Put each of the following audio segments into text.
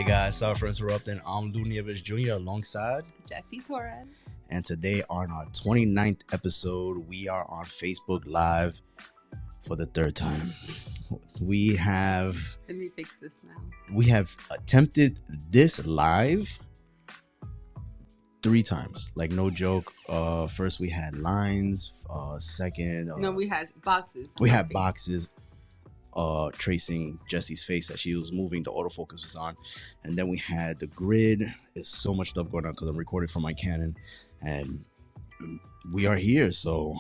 Hey guys, sorry for interrupting. I'm Lou Nieves Jr. alongside Jesse Torres. And today on our 29th episode, we are on Facebook Live for the third time. We have Let me fix this now. We have attempted this live 3 times. Like no joke. First we had lines. Second, no, we had boxes. We had boxes. Tracing Jesse's face as she was moving, the autofocus was on, and then we had the grid. There's so much stuff going on because I'm recording from my Canon, and we are here. So,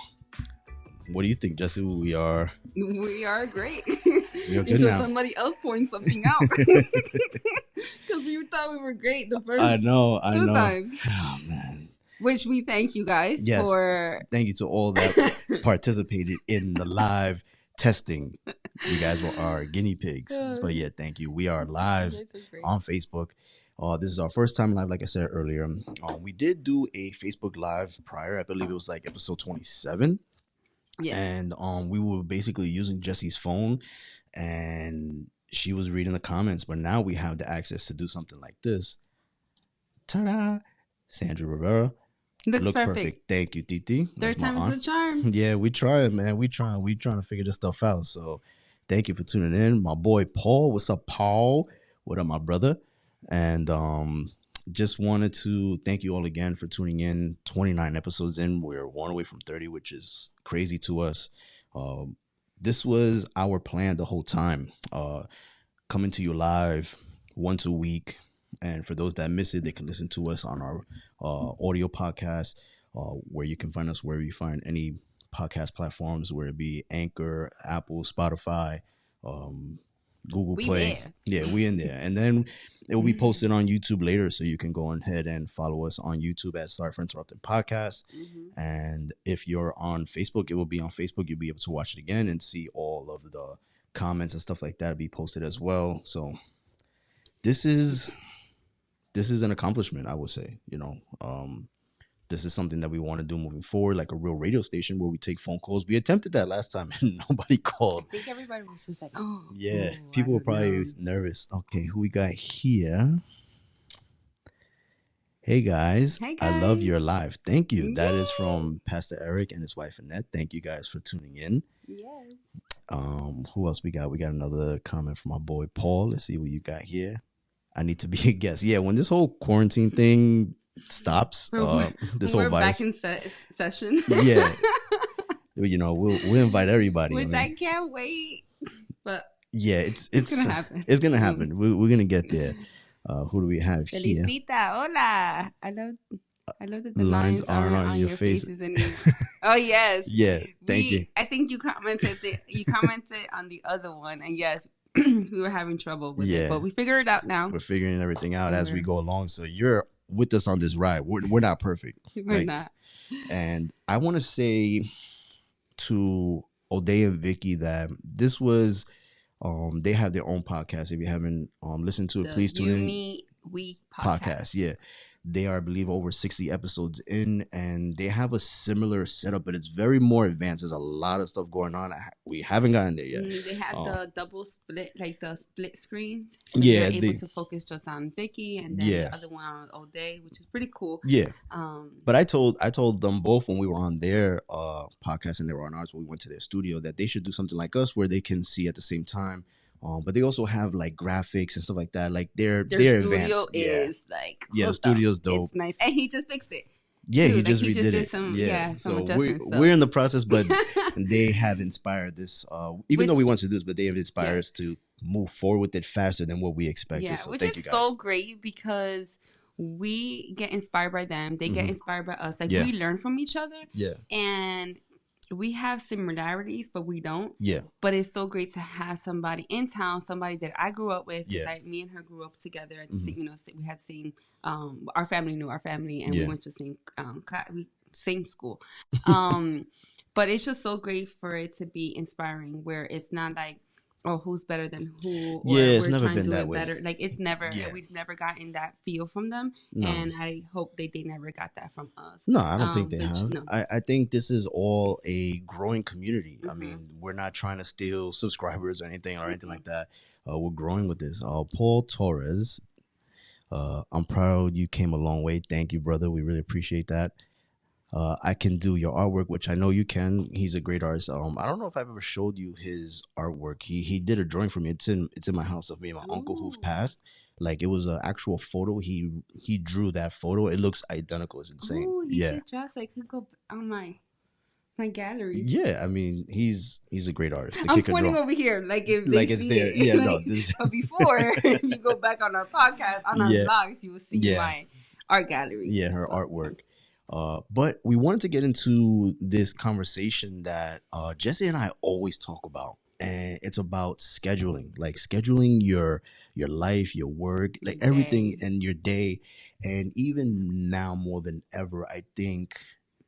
what do you think, Jesse? We are great. We are good until now. Somebody else points something out because we thought we were great the first I know. two times. Oh man. Which we thank you guys for. Thank you to all that participated in the live testing. You guys were our guinea pigs. But yeah, thank you. We are live on Facebook. This is our first time live, like I said earlier. We did do a Facebook Live prior. I believe it was like episode 27. Yeah. And we were basically using Jesse's phone and she was reading the comments. But now we have the access to do something like this. Ta-da! Sandra Rivera. Looks perfect. Thank you, Titi. Third time is a charm. Yeah, we trying, man. We trying to figure this stuff out. So thank you for tuning in. My boy Paul. What's up, Paul? What up, my brother? And just wanted to thank you all again for tuning in. 29 episodes in. We're one away from 30, which is crazy to us. This was our plan the whole time. Coming to you live once a week. And for those that miss it, they can listen to us on our audio podcast, where you can find us wherever you find any podcast platforms, where it be Anchor, Apple, Spotify, Google Play. There. Yeah, we in there. And then it will be posted on YouTube later, so you can go ahead and follow us on YouTube at Sorry for Interrupting Podcast. Mm-hmm. And if you're on Facebook, it will be on Facebook. You'll be able to watch it again and see all of the comments and stuff like that be posted as well. So this is an accomplishment, I would say. This is something that we want to do moving forward, like a real radio station where we take phone calls. We attempted that last time and nobody called. I think everybody was just like, oh. Yeah, people were probably nervous. Okay, who we got here? Hey guys. I love your live. Thank you. Yay. That is from Pastor Eric and his wife Annette. Thank you guys for tuning in. Yes. Who else we got? We got another comment from my boy Paul. Let's see what you got here. I need to be a guest. Yeah, when this whole quarantine thing stops, this whole virus. Back in session. Yeah, we'll invite everybody. Which I can't wait. But yeah, it's gonna happen. It's gonna happen. We're gonna get there. Who do we have here? Felicita, hola. I love that the lines aren't on your faces. Oh yes. Yeah. Thank you. I think you commented on the other one, and yes. We were having trouble with it, but we figured it out now. We're figuring everything out as we go along. So you're with us on this ride. We're not perfect. We're not. And I want to say to O'Day and Vicky that this was, they have their own podcast. If you haven't listened to it, please tune in. Me, We podcast. Yeah. They are, I believe, over 60 episodes in, and they have a similar setup, but it's very more advanced. There's a lot of stuff going on. We haven't gotten there yet. They have the double split, like the split screens. So you're able to focus just on Vicky and then the other one on O'Day, which is pretty cool. Yeah. But I told them both when we were on their podcast and they were on ours when we went to their studio that they should do something like us where they can see at the same time. But they also have like graphics and stuff like that. Like their studio is like the studio's dope. It's nice, and he just fixed it. Yeah, too. he just redid did some so adjustments. We're in the process, but they have inspired this. Even though we want to do this, but they have inspired us to move forward with it faster than what we expected. Yeah, so which thank is you guys. so great because we get inspired by them. They get inspired by us. Like we learn from each other. Yeah, and we have similarities, but we don't. Yeah. But it's so great to have somebody in town, somebody that I grew up with. Yeah. Me and her grew up together. At the same, we had same. Our family knew our family, and we went to same school. But it's just so great for it to be inspiring, where it's not like, oh, who's better than who? Or it's we're never trying been to do that it way. better. Like it's never. We've never gotten that feel from them, and I hope they never got that from us. No, I don't think they have. No. I think this is all a growing community. I mean, we're not trying to steal subscribers or anything like that. We're growing with this. Paul Torres I'm proud you came a long way. Thank you, brother. We really appreciate that. I can do your artwork, which I know you can. He's a great artist. I don't know if I've ever showed you his artwork. He did a drawing for me. It's in my house of me and my uncle who've passed. Like it was an actual photo. He drew that photo. It looks identical. It's insane. Oh, you should draw so I could go on my gallery. Yeah, I mean he's a great artist. I'm pointing over here, like if they it's see there. it. Yeah, like, no. This... But before, if you go back on our podcast, on our vlogs, you will see my art gallery. Yeah, her artwork. But we wanted to get into this conversation that Jesse and I always talk about, and it's about scheduling, like scheduling your life, your work, like everything in your day. And even now more than ever, I think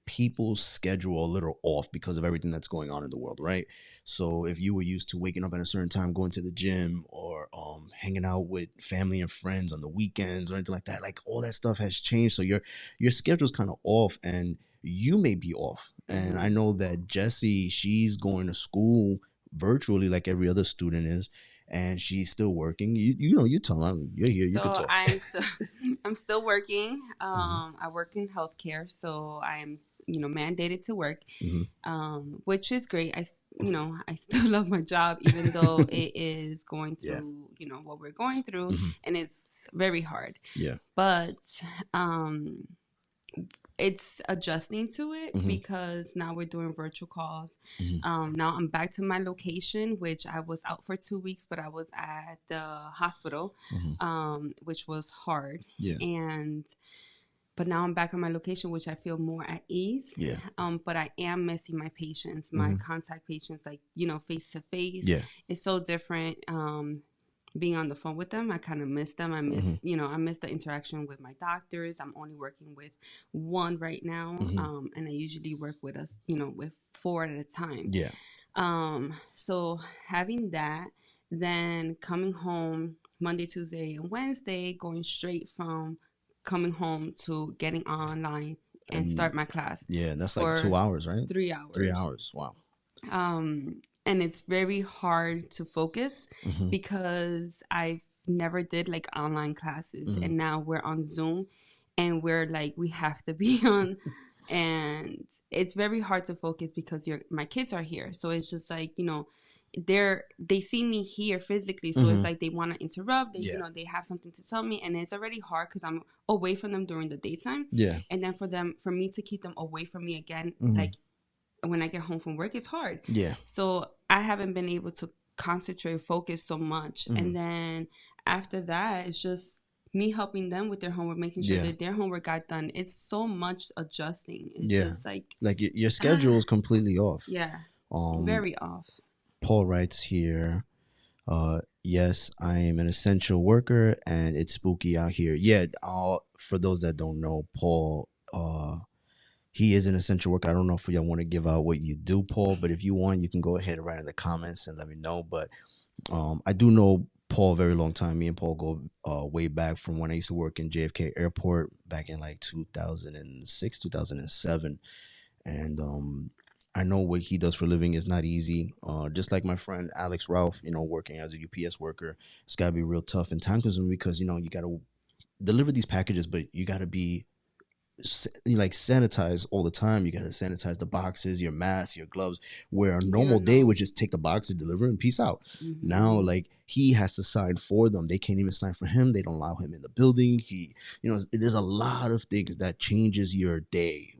people schedule a little off because of everything that's going on in the world, right? So if you were used to waking up at a certain time, going to the gym, or hanging out with family and friends on the weekends or anything like that, like all that stuff has changed. So your schedule's kind of off, and you may be off. And I know that Jessie, she's going to school virtually like every other student is, and she's still working. You tell them you're here. You can talk. I'm still working. I work in healthcare, so I am mandated to work, which is great. I still love my job, even though it is going through what we're going through, and it's very hard. Yeah, but it's adjusting to it because now we're doing virtual calls. Now I'm back to my location, which I was out for 2 weeks, but I was at the hospital, which was hard. Yeah. But now I'm back on my location, which I feel more at ease. Yeah. But I am missing my patients, my contact patients, like, face to face. Yeah. It's so different. Being on the phone with them, I kind of miss them. I miss, I miss the interaction with my doctors. I'm only working with one right now. And I usually work with with 4 at a time. Yeah. So having that, then coming home Monday, Tuesday, and Wednesday, going straight from coming home to getting online and start my class. Yeah, that's like 2 hours, right? 3 hours. 3 hours. Wow. And it's very hard to focus because I've never did like online classes, and now we're on Zoom, and we're like, we have to be on, and it's very hard to focus because my kids are here. So it's just like, they see me here physically, so it's like they want to interrupt. They have something to tell me, and it's already hard because I'm away from them during the daytime. Yeah. And then for me to keep them away from me again, like when I get home from work, it's hard. Yeah. So I haven't been able to concentrate, focus so much. And then after that, it's just me helping them with their homework, making sure that their homework got done. It's so much adjusting. It's just like your schedule is completely off. Yeah. Very off. Paul writes here, yes, I am an essential worker and it's spooky out here. Yeah, for those that don't know, Paul, he is an essential worker. I don't know if y'all want to give out what you do, Paul, but if you want, you can go ahead and write in the comments and let me know. But I do know Paul a very long time. Me and Paul go way back from when I used to work in JFK Airport back in like 2006, 2007. And I know what he does for a living is not easy. Just like my friend Alex Ralph, working as a UPS worker, it's got to be real tough and time consuming because, you got to deliver these packages, but you got to be sanitize all the time. You got to sanitize the boxes, your mask, your gloves, where a normal day would just take the box and deliver and peace out. Now, like, he has to sign for them. They can't even sign for him. They don't allow him in the building. There's a lot of things that changes your day,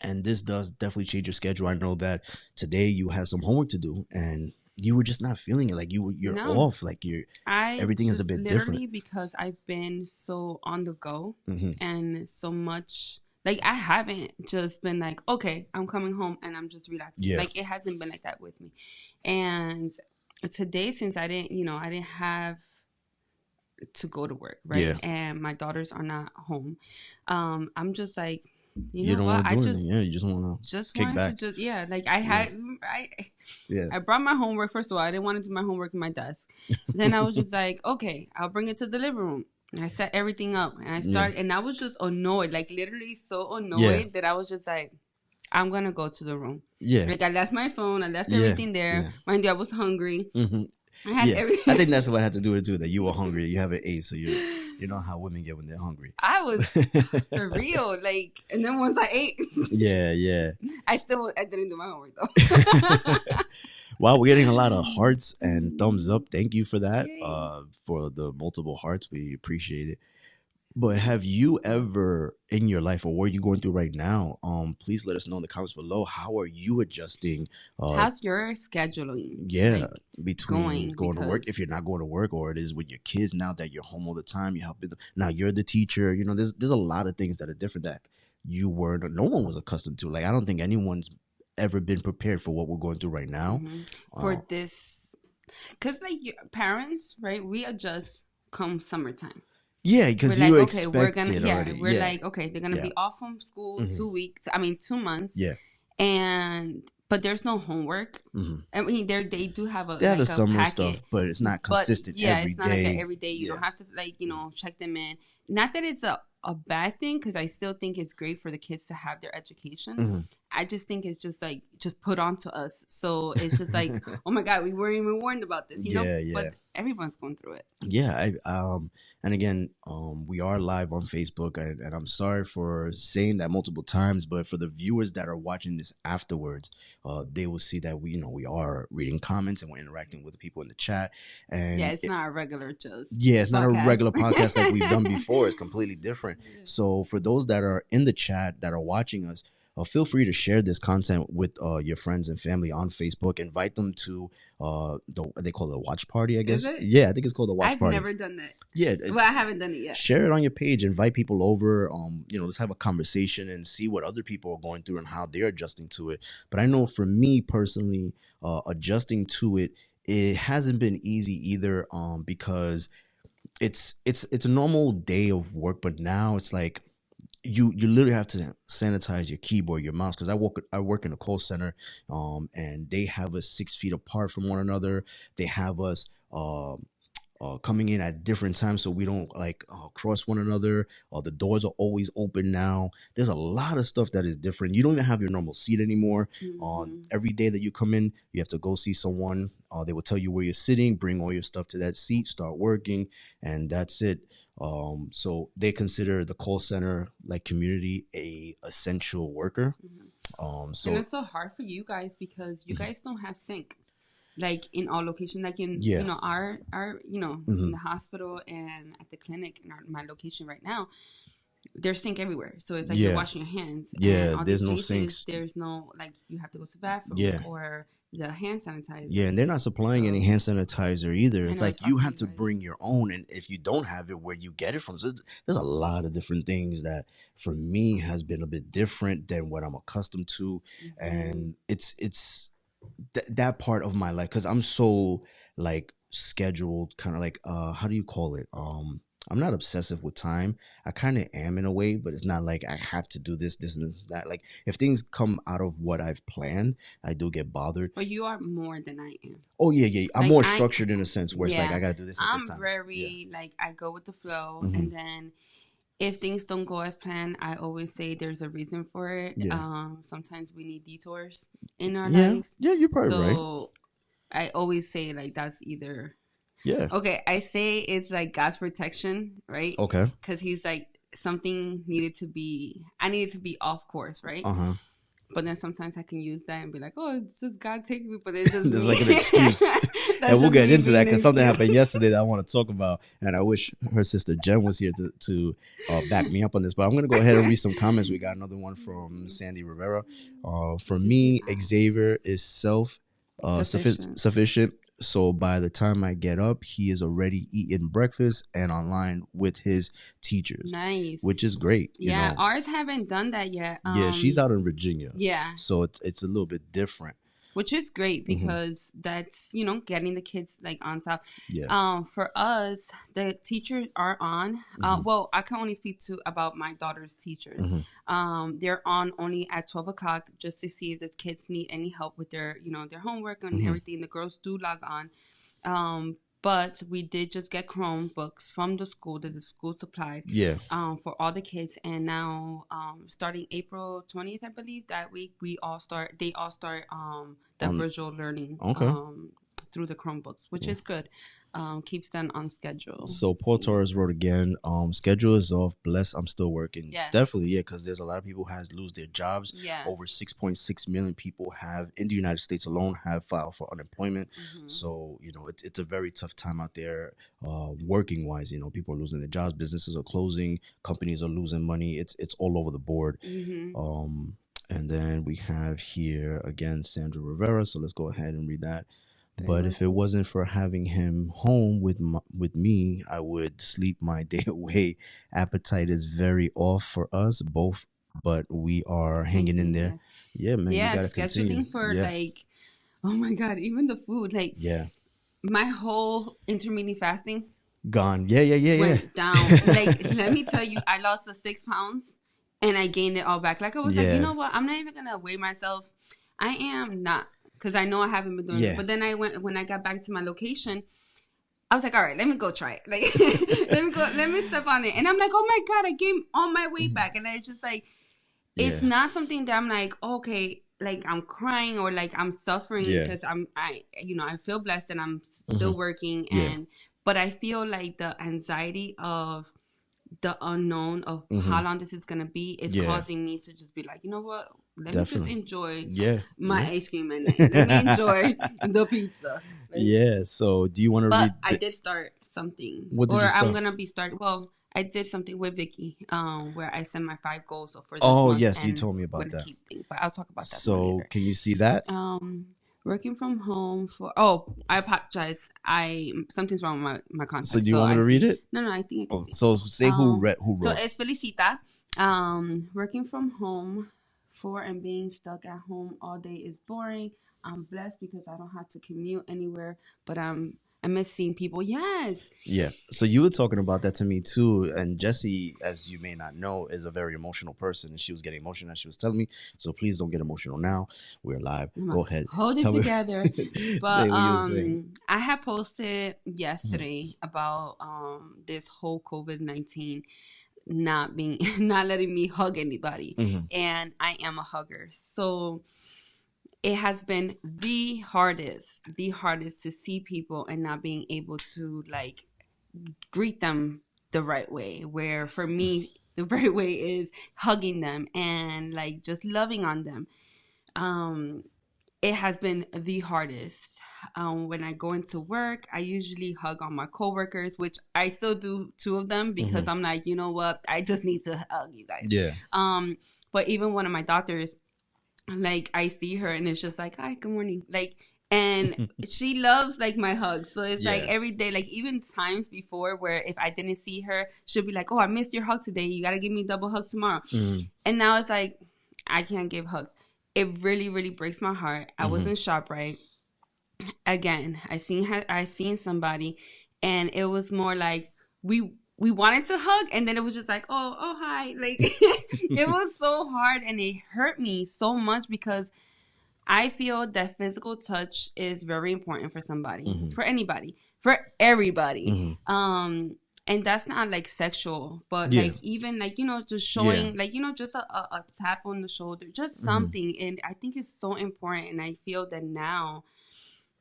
and this does definitely change your schedule. I know that today you had some homework to do and you were just not feeling it. Like you're off. Like everything is a bit different. Because I've been so on the go and so much. Like I haven't just been like, okay, I'm coming home and I'm just relaxing. Yeah. Like it hasn't been like that with me. And today, since I didn't have to go to work, right? Yeah. And my daughters are not home. I'm just like, you don't want to do anything. Yeah, you just want to kick back. Like I had, I brought my homework. First of all, I didn't want to do my homework in my desk. Then I was just like, okay, I'll bring it to the living room. And I set everything up, and I started, and I was just annoyed, like literally so annoyed that I was just like, I'm gonna go to the room. Yeah, like I left my phone, I left everything there. Mind you, I was hungry. I had Yeah, everything. I think that's what had to do with it too. That you were hungry, you haven't ate, so you know how women get when they're hungry. I was for real, like, and then once I ate, yeah. I didn't do my homework though. Wow, we're getting a lot of hearts and thumbs up. Thank you for that. Yay. For the multiple hearts, we appreciate it. But have you ever in your life, or what are you going through right now? Please let us know in the comments below. How are you adjusting? How's your scheduling? Yeah, like, between going to work, if you're not going to work, or it is with your kids now that you're home all the time, you helping them. Now you're the teacher. You know, there's a lot of things that are different that no one was accustomed to. Like, I don't think anyone's ever been prepared for what we're going through right now. For this, because like your parents, right? We adjust come summertime. Yeah, because you like, expected we're gonna, already. We're like, okay, they're gonna be off from school 2 weeks. 2 months. Yeah, but there's no homework. I mean, they do have they have the summer packet, stuff, but it's not consistent. Yeah, every it's not day. like every day. You don't have to check them in. Not that it's a bad thing, because I still think it's great for the kids to have their education. I just think it's just like put onto us. So it's just like, oh my God, we weren't even warned about this, you know? But everyone's going through it. Yeah. And again, we are live on Facebook, and I'm sorry for saying that multiple times, but for the viewers that are watching this afterwards, they will see that we are reading comments and we're interacting with the people in the chat. And it's not a regular it's not a regular podcast like we've done before. It's completely different. So for those that are in the chat that are watching us, feel free to share this content with your friends and family on Facebook. Invite them to they call it a watch party, I guess. Is it? Yeah, I think it's called a watch party. I've never done that. Yeah. Well, I haven't done it yet. Share it on your page. Invite people over. Let's have a conversation and see what other people are going through and how they're adjusting to it. But I know for me personally, adjusting to it hasn't been easy either, because it's a normal day of work, but now it's like you literally have to sanitize your keyboard, your mouse, because I work in a call center, and they have us 6 feet apart from one another. They have us coming in at different times so we don't cross one another. The doors are always open now. There's a lot of stuff that is different. You don't even have your normal seat anymore. Every day that you come in, you have to go see someone. They will tell you where you're sitting, bring all your stuff to that seat, start working, and that's it. So they consider the call center community a essential worker. So and it's so hard for you guys because you guys don't have sync. Like in all locations, like in our in the hospital and at the clinic in my location right now, there's sink everywhere. So it's like you're washing your hands. Yeah, and there's no sinks. There's no you have to go to the bathroom or the hand sanitizer. Yeah, and they're not supplying any hand sanitizer either. It's like you have to bring your own, and if you don't have it, where you get it from. So there's a lot of different things that for me has been a bit different than what I'm accustomed to, and it's that part of my life, because I'm so scheduled, kind of how do you call it? I'm not obsessive with time. I kind of am in a way, but it's not like I have to do this and that. Like if things come out of what I've planned, I do get bothered. But you are more than I am. Oh yeah. I'm more structured in a sense where it's I gotta do this at this time. I'm very I go with the flow, and then if things don't go as planned, I always say there's a reason for it. Sometimes we need detours in our lives. Yeah, you're probably right. So I always say that's either. Yeah. Okay, I say it's God's protection, right? Okay. Because he's something I needed to be off course, right? But then sometimes I can use that and be like, oh, it's just God taking me, but it's just there's an excuse. And we'll get into that because something happened yesterday that I want to talk about, and I wish her sister Jen was here to back me up on this. But I'm going to go ahead and read some comments. We got another one from Sandy Rivera. For me, Xavier is sufficient. So by the time I get up, he is already eating breakfast and online with his teachers. Nice. Which is great. Yeah, ours haven't done that yet. Yeah, she's out in Virginia. Yeah. So it's a little bit different. Which is great because that's, getting the kids on top. Yeah. For us, the teachers are on. Well, I can only speak about my daughter's teachers. They're on only at 12 o'clock just to see if the kids need any help with their, their homework and everything. The girls do log on. But we did just get Chromebooks from the school that the school supplied. Yeah. For all the kids, and now starting April 20th, I believe that week they all start the virtual learning through the Chromebooks, which is good. Keeps them on schedule. So Paul Torres wrote again, schedule is off, blessed, I'm still working. Yes. Definitely, yeah, because there's a lot of people who has lose their jobs. Yes. Over 6.6 million people have, in the United States alone, have filed for unemployment. So, you know, it's a very tough time out there, working wise. You know, people are losing their jobs, businesses are closing, companies are losing money. It's all over the board. And then we have here again Sandra Rivera. So let's go ahead and read that. But if it wasn't for having him home with me, I would sleep my day away. Appetite is very off for us both, but we are hanging in there. Yeah, man. Yeah, you gotta scheduling continue. for like, oh my God, even the food. Like, my whole intermittent fasting gone. Yeah. Went down. Like, let me tell you, I lost the 6 pounds and I gained it all back. Like, I was like, you know what? I'm not even gonna weigh myself. I am not. Because I know I haven't been doing it. But then when I got back to my location, I was like, all right, let me go try it. Like, let me step on it. And I'm like, oh my God, I gained all my weight back. And it's just like, it's not something that I'm like, okay, like I'm crying or like I'm suffering because I feel blessed and I'm still working. But I feel like the anxiety of the unknown of how long this is gonna be is causing me to just be like, you know what? Let me just enjoy my ice cream and let me enjoy the pizza. Like, So do you want to read? I did start something. What did you start? I'm gonna be starting. Well, I did something with Vicky, where I sent my 5 goals for this month. Yes, you told me about that. But I'll talk about that. So can you see that? Working from home I apologize. Something's wrong with my contact. So do you want me to read it? No, I think I can see. So say who wrote. So it's Felicita. Working from home and being stuck at home all day is boring. I'm blessed because I don't have to commute anywhere, but I miss seeing people. Yes. Yeah. So you were talking about that to me too. And Jessie, as you may not know, is a very emotional person. And she was getting emotional as she was telling me. So please don't get emotional now. We're live. Go ahead. Hold it together. But I had posted yesterday about this whole COVID-19 not letting me hug anybody. And I am a hugger. So it has been the hardest to see people and not being able to like greet them the right way. Where for me, the right way is hugging them and like just loving on them. It has been the hardest. When I go into work, I usually hug on my coworkers, which I still do 2 of them because I'm like, you know what? I just need to hug you guys. Yeah. But even one of my doctors, like I see her and it's just like, hi, good morning. Like, and she loves like my hugs. So it's like every day, like even times before where if I didn't see her, she'll be like, oh, I missed your hug today. You got to give me double hugs tomorrow. And now it's like, I can't give hugs. It really, really breaks my heart. I was in ShopRite. Again, I seen somebody and it was more like we wanted to hug and then it was just like, oh hi. Like it was so hard and it hurt me so much because I feel that physical touch is very important for somebody, for anybody, for everybody. And that's not like sexual, but like even like, you know, just showing like, you know, just a tap on the shoulder, just something. And I think it's so important. And I feel that now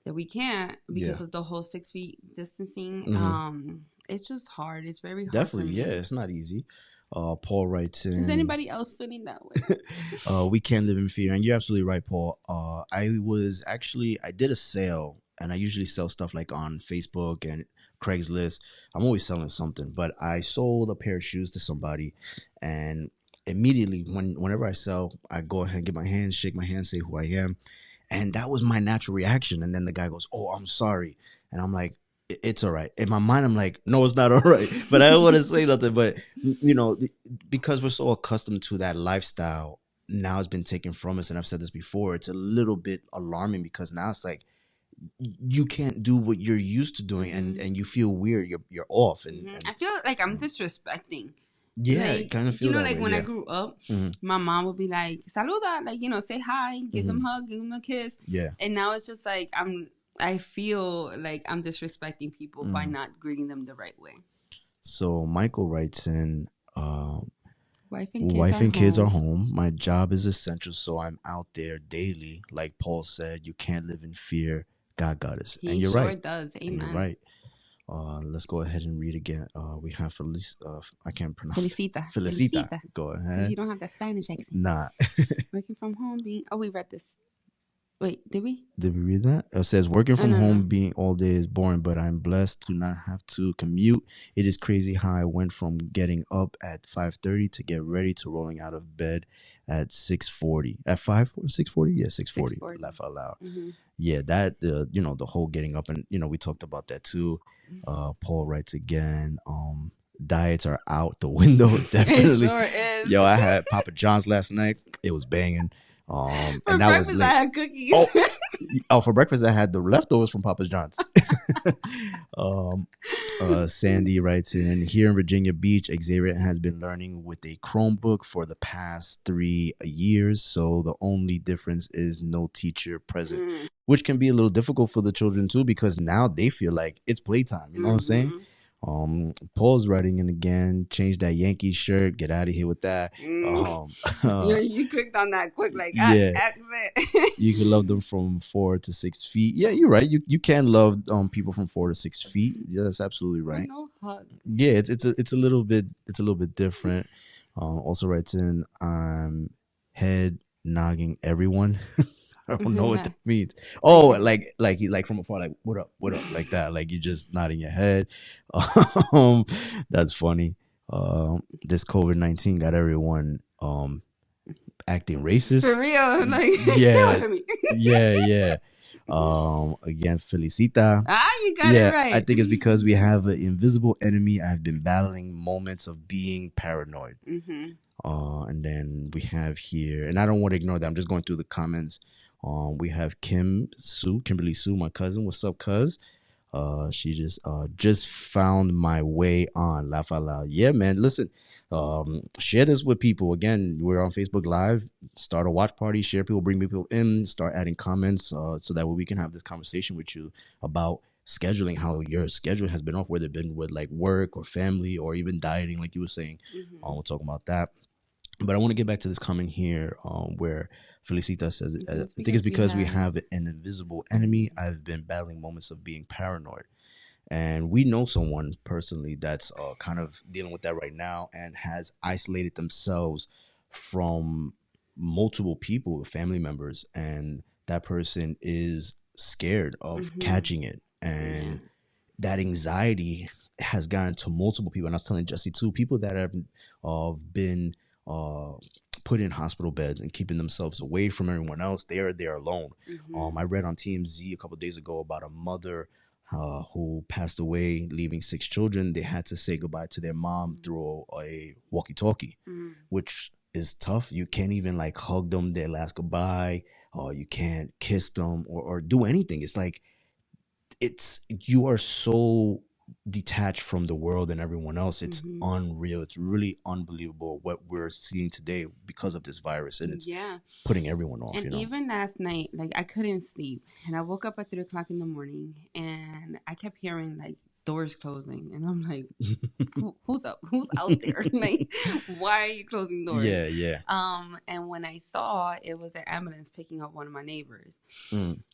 that we can't because of the whole 6 feet distancing. It's just hard. It's very hard. Definitely, it's not easy. Paul writes in. Is anybody else feeling that way? We can't live in fear, and you're absolutely right, Paul. I did a sale, and I usually sell stuff like on Facebook and Craigslist. I'm always selling something, but I sold a pair of shoes to somebody, and immediately whenever I sell, I go ahead, get my hands, shake my hand, say who I am. And that was my natural reaction. And then the guy goes, oh, I'm sorry. And I'm like, it's all right. In my mind, I'm like, no, it's not all right. But I don't want to say nothing. But, you know, because we're so accustomed to that lifestyle, now it's been taken from us. And I've said this before. It's a little bit alarming because now it's like you can't do what you're used to doing. And you feel weird. You're off. And I feel like I'm disrespecting. Yeah, like, it kind of feel you know, that like way, when I grew up, my mom would be like, "Saluda," like, you know, say hi, give them a hug, give them a kiss. Yeah. And now it's just like I feel like I'm disrespecting people by not greeting them the right way. So Michael writes in, wife and kids are home. My job is essential, so I'm out there daily. Like Paul said, you can't live in fear. God got us. He And you're sure right. does. And you're Amen. right. Let's go ahead and read again. We have I can't pronounce Felicita. it. Felicita. Go Because ahead. you don't have that Spanish accent. Nah. Working from home being... Oh, we read this. Wait, did we? Did we read that? It says, working from home being all day is boring, but I'm blessed to not have to commute. It is crazy how I went from getting up at 5:30 to get ready to rolling out of bed at 6:40. At 6:40? Yeah, 6:40. Laugh out loud. Mm-hmm. Yeah, that, the whole getting up, and, we talked about that too. Paul writes again, diets are out the window. Definitely. It sure is. Yo, I had Papa John's last night. It was banging. For and that breakfast, was I had cookies. For breakfast, I had the leftovers from Papa John's. Sandy writes in, here in Virginia Beach, Xavier has been learning with a Chromebook for the past 3 years. So the only difference is no teacher present, which can be a little difficult for the children too, because now they feel like it's playtime. You know what I'm saying? Paul's writing in again, change that Yankee shirt, get out of here with that. You clicked on that quick, like, yeah. Exit. You can love them from 4 to 6 feet. Yeah, you're right. You can love people from 4 to 6 feet. Yeah, that's absolutely right. No hugs. Yeah, it's a little bit different. Also writes in, head nogging everyone. I don't know what that means. Oh, like from afar, like what up, like that. Like you just nodding your head. That's funny. This COVID-19 got everyone acting racist. For real, like yeah. Again, Felicita. You got it right. I think it's because we have an invisible enemy. I've been battling moments of being paranoid. And then we have here, and I don't want to ignore that. I'm just going through the comments. We have Kimberly Sue, my cousin. What's up, cuz? She just found my way on. Laugh out loud. Yeah, man. Listen, share this with people. Again, we're on Facebook Live. Start a watch party. Share people. Bring people in. Start adding comments. So that way we can have this conversation with you about scheduling, how your schedule has been off, whether it's been with like work or family or even dieting, like you were saying. We'll talk about that. But I want to get back to this comment here where Felicita says, I think it's because we have an invisible enemy. I've been battling moments of being paranoid. And we know someone personally that's kind of dealing with that right now and has isolated themselves from multiple people, family members. And that person is scared of catching it. And that anxiety has gotten to multiple people. And I was telling Jesse too, people that have been put in hospital beds and keeping themselves away from everyone else. They are there alone. I read on TMZ a couple of days ago about a mother who passed away, leaving 6 children. They had to say goodbye to their mom through a walkie-talkie, which is tough. You can't even like hug them their last goodbye, or you can't kiss them or do anything. It's like you are so detached from the world and everyone else. It's unreal. It's really unbelievable what we're seeing today because of this virus, and it's putting everyone off. And even last night, like I couldn't sleep, and I woke up at 3:00 in the morning, and I kept hearing like doors closing, and I'm like, who's up? Who's out there? Like, why are you closing doors? Yeah. And when I saw, it was an ambulance picking up one of my neighbors.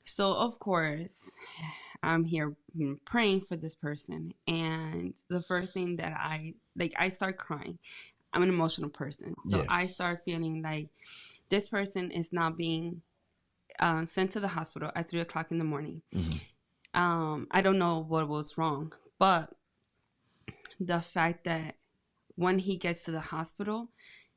So of course, I'm here praying for this person, and the first thing that I start crying. I'm an emotional person, so I start feeling like this person is not being sent to the hospital at 3:00 in the morning. I don't know what was wrong, but the fact that when he gets to the hospital,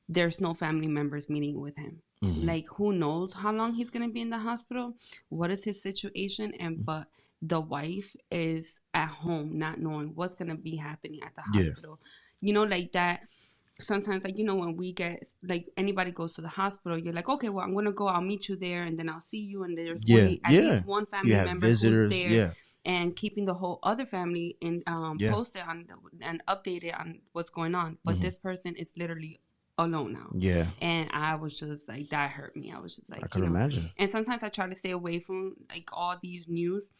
there's no family members meeting with him. Like, who knows how long he's going to be in the hospital? What is his situation? But the wife is at home not knowing what's going to be happening at the hospital. You know, like that. Sometimes, like, you know, when we get, like, anybody goes to the hospital, you're like, okay, well, I'm going to go. I'll meet you there, and then I'll see you. And there's at least one family member visitors, who's there and keeping the whole other family in posted on and updated on what's going on. But this person is literally alone now. And I was just like, that hurt me. I was just like, I can imagine. And sometimes I try to stay away from like all these news,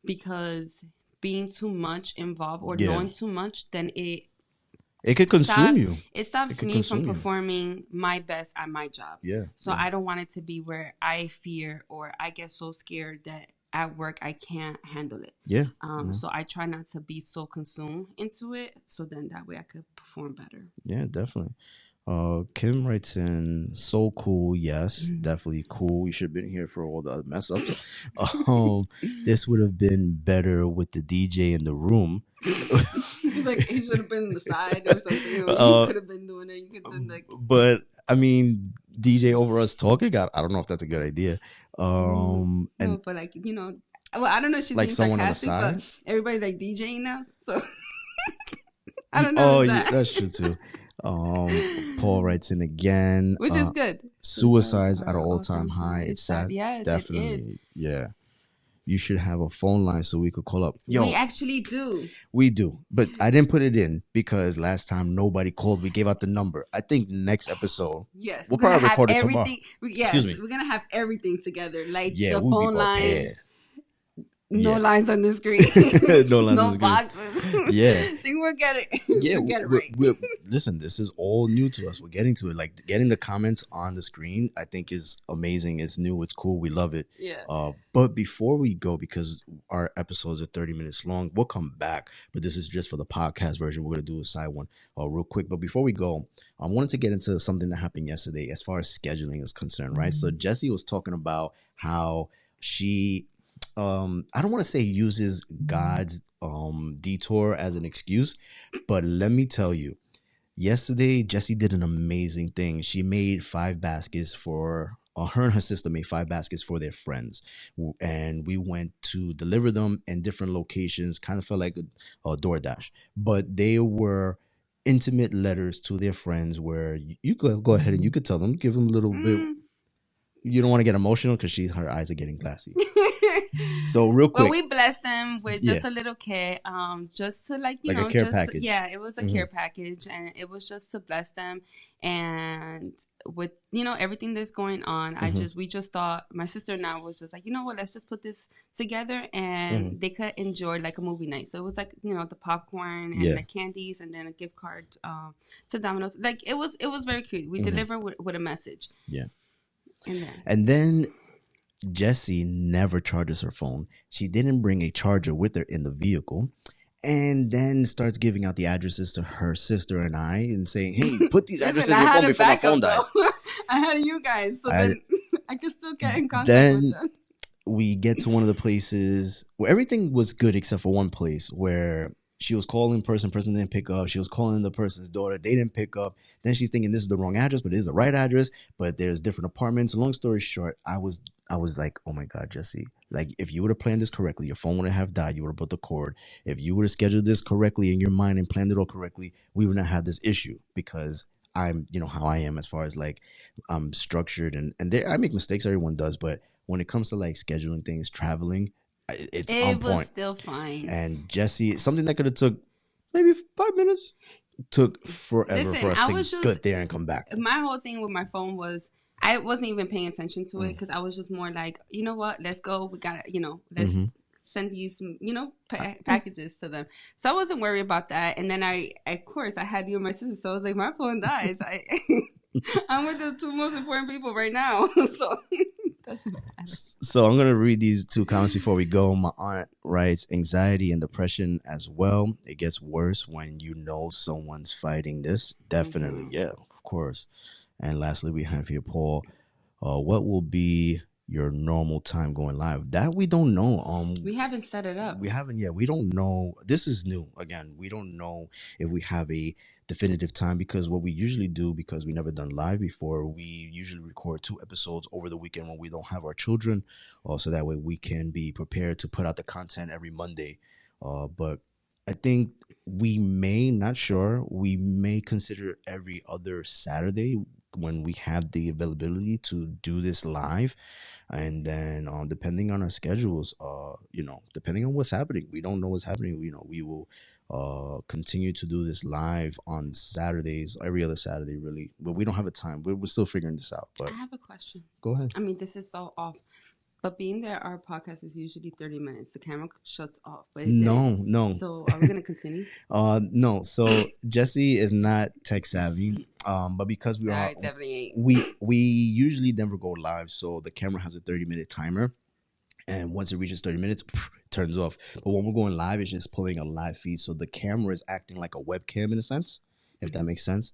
because being too much involved or knowing too much, then it could consume you. It stops me from performing my best at my job. Yeah. So I don't want it to be where I fear or I get so scared that at work I can't handle it. Yeah. So I try not to be so consumed into it, so then that way I could perform better. Yeah, definitely. Kim writes in, so cool. Yes, definitely cool. You should have been here for all the mess ups. This would have been better with the DJ in the room. Like he should have been on the side or something. You could have been doing it. You could have like. But I mean, DJ over us talking. I don't know if that's a good idea. And no, but like well, I don't know if she's like being someone on the sarcastic, side, but everybody's like DJing now, so I don't know. Oh, yeah, that's true too. Paul writes in again, which is good. Suicides at an all-time high. It's sad. Yes, definitely. it is. Yeah. You should have a phone line so we could call up. Yo, we actually do. We do, but I didn't put it in because last time nobody called. We gave out the number. I think next episode, yes, we'll probably record it tomorrow. Yes, Excuse me. We're gonna have everything together, like the we'll phone lines. No Yeah. lines on the screen. No lines no on the screen. boxes. Yeah. I think we'll get it. Yeah, we'll get it right. Listen, this is all new to us. We're getting to it. Like getting the comments on the screen, I think is amazing. It's new. It's cool. We love it. Yeah. But before we go, because our episodes are 30 minutes long, we'll come back. But this is just for the podcast version. We're gonna do a side one real quick. But before we go, I wanted to get into something that happened yesterday as far as scheduling is concerned, right? So Jessie was talking about how she I don't want to say uses God's detour as an excuse, but let me tell you, yesterday Jessie did an amazing thing. She made 5 baskets for her and her sister made 5 baskets for their friends, and we went to deliver them in different locations. Kind of felt like a DoorDash, but they were intimate letters to their friends where you could go ahead and you could tell them, give them a little bit. You don't want to get emotional because her eyes are getting glassy. So real quick, well, we blessed them with just a little kit, just to like a care package. Yeah, it was a care package, and it was just to bless them. And with everything that's going on, we just thought, my sister and I was just like, what, let's just put this together, and they could enjoy like a movie night. So it was like the popcorn and the candies, and then a gift card to Domino's. Like it was very cute. We delivered with a message. Yeah. And then Jessie never charges her phone. She didn't bring a charger with her in the vehicle, and then starts giving out the addresses to her sister and I and saying, hey, put these addresses in your phone before my phone dies. I had you guys, so then I could still get in contact with them. We get to one of the places where everything was good except for one place where she was calling person didn't pick up. She was calling the person's daughter. They didn't pick up. Then she's thinking this is the wrong address, but it is the right address. But there's different apartments. Long story short, I was like, oh my God, Jessie. Like, if you would have planned this correctly, your phone wouldn't have died. You would have put the cord. If you would have scheduled this correctly in your mind and planned it all correctly, we would not have this issue because I'm, how I am as far as like I'm structured and I make mistakes. Everyone does. But when it comes to like scheduling things, traveling, it on point. Was still fine. And Jessie, something that could have took maybe 5 minutes, took forever for us to get there and come back. My whole thing with my phone was I wasn't even paying attention to it because I was just more like, you know what, let's go. We got to, let's send these, packages to them. So I wasn't worried about that. And then of course, I had you and my sister. So I was like, my phone dies. I'm with the 2 most important people right now. So I'm going to read these 2 comments before we go. My aunt writes, anxiety and depression as well. It gets worse when someone's fighting this. Definitely. Yeah, of course. And lastly, we have here, Paul, what will be your normal time going live? That we don't know. We haven't set it up. We haven't yet. We don't know. This is new. Again, we don't know if we have a definitive time because what we usually do, because we never done live before, we usually record 2 episodes over the weekend when we don't have our children, so that way we can be prepared to put out the content every Monday. But I think we may consider every other Saturday when we have the availability to do this live. And then depending on our schedules, depending on what's happening, we don't know what's happening. We will continue to do this live on Saturdays, every other Saturday, really. But we don't have a time. We're still figuring this out. But I have a question. Go ahead. I mean, this is so off. But being that our podcast is usually 30 minutes, the camera shuts off. But No. So are we going to continue? No. So Jessie is not tech savvy. But because we are, definitely ain't. we usually never go live. So the camera has a 30-minute timer. And once it reaches 30 minutes, turns off. But when we're going live, it's just pulling a live feed. So the camera is acting like a webcam in a sense, if that makes sense.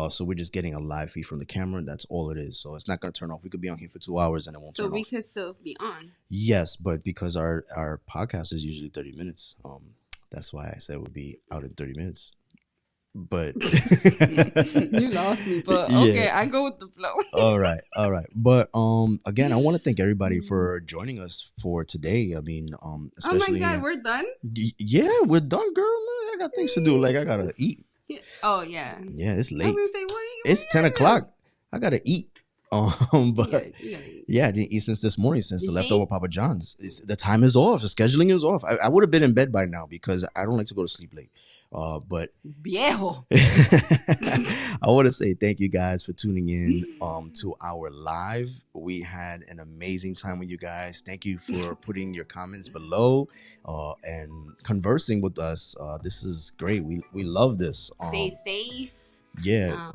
So we're just getting a live feed from the camera, and that's all it is. So it's not going to turn off. We could be on here for 2 hours and it won't turn off. So we could still be on. Yes, but because our podcast is usually 30 minutes, that's why I said we'll be out in 30 minutes. But you lost me, but okay, I go with the flow. all right. But again, I want to thank everybody for joining us for today. I mean, especially, oh my God, we're done. Yeah, we're done, girl. Man, I got things to do. Like I gotta eat. Yeah. Oh yeah. Yeah, it's late. I was gonna say, it's 10 o'clock. I gotta eat. But you gotta eat. Yeah, I didn't eat since this morning, since the leftover Papa John's. The time is off. The scheduling is off. I would have been in bed by now because I don't like to go to sleep late. But Viejo. I want to say thank you guys for tuning in to our live. We had an amazing time with you guys. Thank you for putting your comments below and conversing with us. This is great. We love this. Stay safe. Yeah.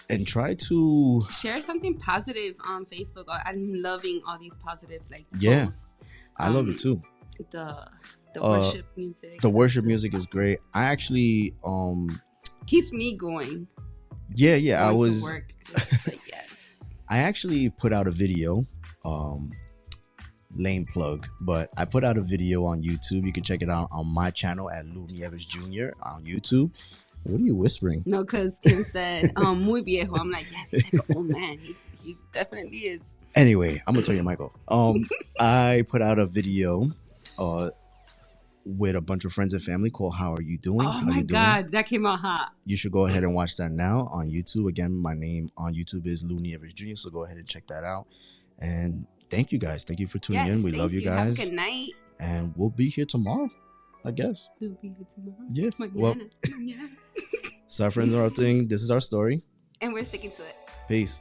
And try to share something positive on Facebook. I'm loving all these positive posts. I love it too. The worship music. The worship music is great. I actually keeps me going. Yeah. I was work. Yes. I actually put out a video. Lame plug, but I put out a video on YouTube. You can check it out on my channel at Lou Nieves Jr. on YouTube. What are you whispering? No, because Kim said, muy viejo. I'm like, yes, he's like an old man. He definitely is. Anyway, I'm going to turn your mic off. I put out a video with a bunch of friends and family called How Are You Doing? Oh my God, that came out hot. You should go ahead and watch that now on YouTube. Again, my name on YouTube is Lou Nieves Jr., so go ahead and check that out. And thank you guys. Thank you for tuning in. We love you guys. Have a good night. And we'll be here tomorrow, I guess. We'll be here tomorrow. Yeah. Mañana. Well, so our friends are our thing. This is our story. And we're sticking to it. Peace.